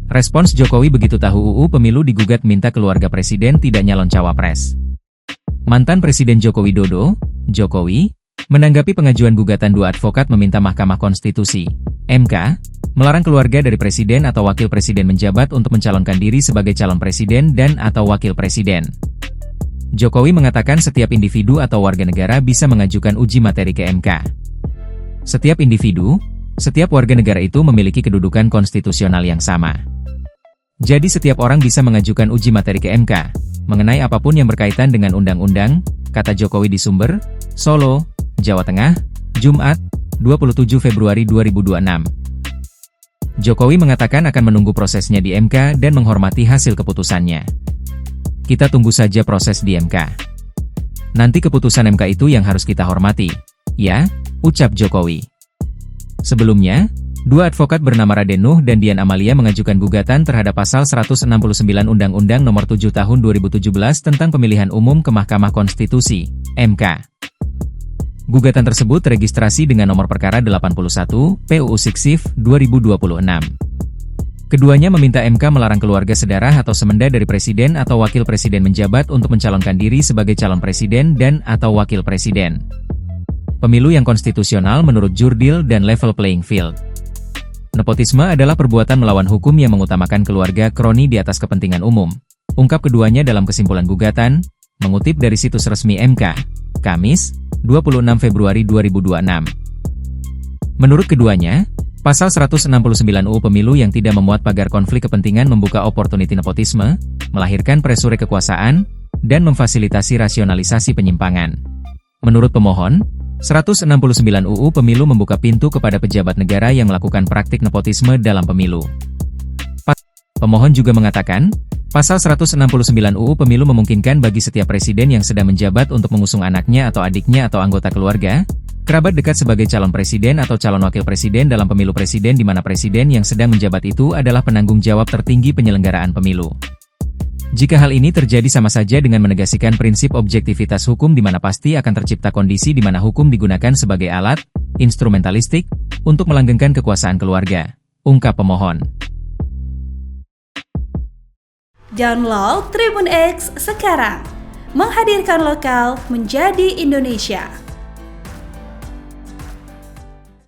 Respons Jokowi begitu tahu UU Pemilu digugat minta keluarga presiden tidak nyalon cawapres. Mantan Presiden Joko Widodo, Jokowi, menanggapi pengajuan gugatan dua advokat meminta Mahkamah Konstitusi, MK, melarang keluarga dari presiden atau wakil presiden menjabat untuk mencalonkan diri sebagai calon presiden dan atau wakil presiden. Jokowi mengatakan setiap individu atau warga negara bisa mengajukan uji materi ke MK. Setiap individu, setiap warga negara itu memiliki kedudukan konstitusional yang sama. Jadi setiap orang bisa mengajukan uji materi ke MK, mengenai apapun yang berkaitan dengan undang-undang, kata Jokowi di Sumber, Solo, Jawa Tengah, Jumat, 27 Februari 2026. Jokowi mengatakan akan menunggu prosesnya di MK dan menghormati hasil keputusannya. Kita tunggu saja proses di MK. Nanti keputusan MK itu yang harus kita hormati, ya, ucap Jokowi. Sebelumnya, dua advokat bernama Raden Nuh dan Dian Amalia mengajukan gugatan terhadap pasal 169 Undang-Undang Nomor 7 Tahun 2017 tentang Pemilihan Umum ke Mahkamah Konstitusi, MK. Gugatan tersebut teregistrasi dengan nomor perkara 81, PUU Siksif, 2026. Keduanya meminta MK melarang keluarga sedarah atau semenda dari presiden atau wakil presiden menjabat untuk mencalonkan diri sebagai calon presiden dan atau wakil presiden. Pemilu yang konstitusional menurut jurdil dan level playing field. Nepotisme adalah perbuatan melawan hukum yang mengutamakan keluarga kroni di atas kepentingan umum, ungkap keduanya dalam kesimpulan gugatan, mengutip dari situs resmi MK, Kamis, 26 Februari 2026. Menurut keduanya, pasal 169 UU Pemilu yang tidak memuat pagar konflik kepentingan membuka opportunity nepotisme, melahirkan presure kekuasaan, dan memfasilitasi rasionalisasi penyimpangan. Menurut pemohon, 169 UU Pemilu membuka pintu kepada pejabat negara yang melakukan praktik nepotisme dalam pemilu. Pemohon juga mengatakan, pasal 169 UU Pemilu memungkinkan bagi setiap presiden yang sedang menjabat untuk mengusung anaknya atau adiknya atau anggota keluarga, kerabat dekat sebagai calon presiden atau calon wakil presiden dalam pemilu presiden di mana presiden yang sedang menjabat itu adalah penanggung jawab tertinggi penyelenggaraan pemilu. Jika hal ini terjadi sama saja dengan menegasikan prinsip objektivitas hukum di mana pasti akan tercipta kondisi di mana hukum digunakan sebagai alat, instrumentalistik, untuk melanggengkan kekuasaan keluarga, ungkap pemohon. Download Tribun X sekarang, menghadirkan lokal menjadi Indonesia.